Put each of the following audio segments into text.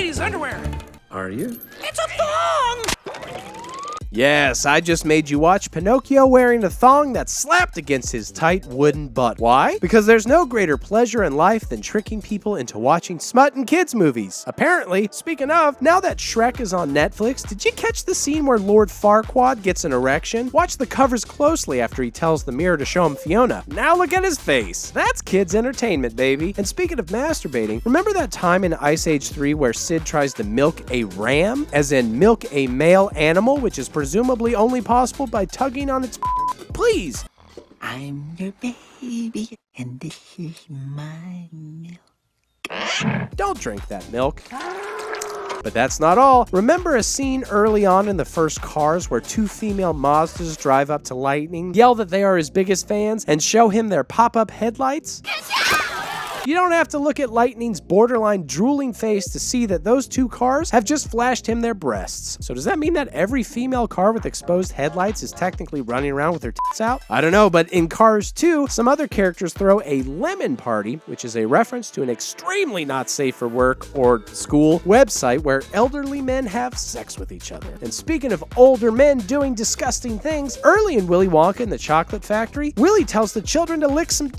ladies' underwear. Are you? It's a thong! Yes, I just made you watch Pinocchio wearing a thong that slapped against his tight wooden butt. Why? Because there's no greater pleasure in life than tricking people into watching smut and kids movies. Apparently, speaking of, now that Shrek is on Netflix, did you catch the scene where Lord Farquaad gets an erection? Watch the covers closely after he tells the mirror to show him Fiona. Now look at his face. That's kids' entertainment, baby. And speaking of masturbating, remember that time in Ice Age 3 where Sid tries to milk a ram? As in milk a male animal, which is presumably only possible by tugging on its please. I'm your baby, and this is my milk. Don't drink that milk. But that's not all. Remember a scene early on in the first Cars where two female Mazdas drive up to Lightning, yell that they are his biggest fans, and show him their pop-up headlights? You don't have to look at Lightning's borderline drooling face to see that those two cars have just flashed him their breasts. So does that mean that every female car with exposed headlights is technically running around with their tits out? I don't know, but in Cars 2, some other characters throw a lemon party, which is a reference to an extremely not safe for work or school website where elderly men have sex with each other. And speaking of older men doing disgusting things, early in Willy Wonka and the Chocolate Factory, Willy tells the children to lick some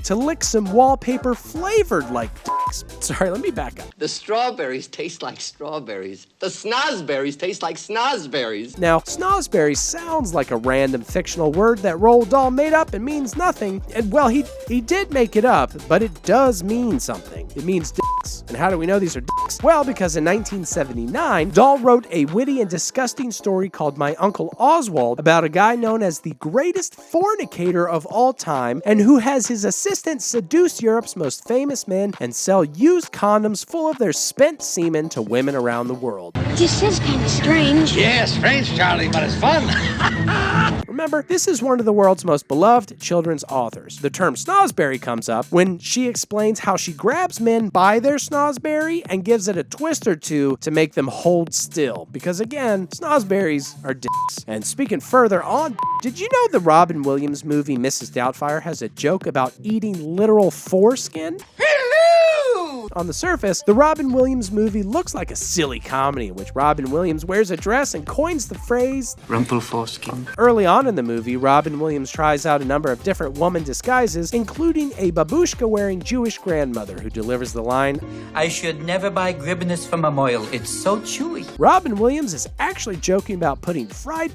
to lick some wallpaper flavored like dicks. Sorry, let me back up. The strawberries taste like strawberries. The snozberries taste like snozberries. Now, snozberry sounds like a random fictional word that Roald Dahl made up and means nothing. And well, he did make it up, but it does mean something. It means dicks. And how do we know these are dicks? Well, because in 1979, Dahl wrote a witty and disgusting story called My Uncle Oswald about a guy known as the greatest fornicator of all time and who has his assistant seduce Europe's most famous men and sell used condoms full of their spent semen to women around the world. This is kind of strange. Yeah, strange, Charlie, but it's fun. Remember, this is one of the world's most beloved children's authors. The term snozberry comes up when she explains how she grabs men by their snozberry and gives it a twist or two to make them hold still. Because again, snozberries are dicks. And speaking further on, did you know the Robin Williams movie Mrs. Doubtfire has a joke about eating literal foreskin? On the surface, the Robin Williams movie looks like a silly comedy in which Robin Williams wears a dress and coins the phrase Rumple foreskin. Early on in the movie, Robin Williams tries out a number of different woman disguises, including a babushka-wearing Jewish grandmother who delivers the line, I should never buy Gribbinus from a moil. It's so chewy. Robin Williams is actually joking about putting fried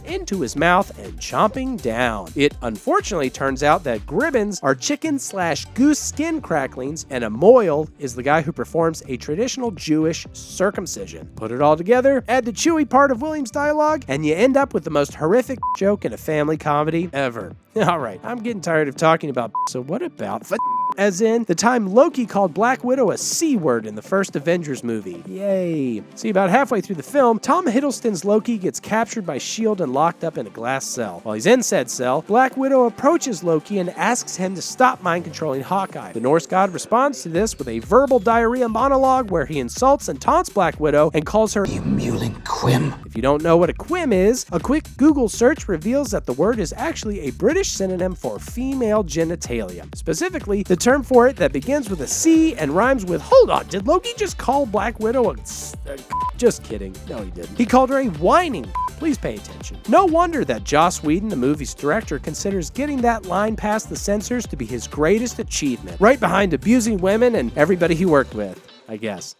into his mouth and chomping down. It unfortunately turns out that Gribbins are chicken/goose skin cracklings, and a moil is the guy who performs a traditional Jewish circumcision. Put it all together, add the chewy part of Williams' dialogue, and you end up with the most horrific joke in a family comedy ever. Alright, I'm getting tired of talking about so what about as in the time Loki called Black Widow a C-word in the first Avengers movie. Yay. See, about halfway through the film, Tom Hiddleston's Loki gets captured by S.H.I.E.L.D. and locked up in a glass cell. While he's in said cell, Black Widow approaches Loki and asks him to stop mind-controlling Hawkeye. The Norse god responds to this with a verbal diarrhea monologue where he insults and taunts Black Widow and calls her, You mewling quim. If you don't know what a quim is, a quick Google search reveals that the word is actually a British synonym for female genitalia. Specifically, the term for it that begins with a C and rhymes with, hold on, did Loki just call Black Widow a just kidding. No, he didn't. He called her a whining. Please pay attention. No wonder that Joss Whedon, the movie's director, considers getting that line past the censors to be his greatest achievement, right behind abusing women and everybody he worked with, I guess.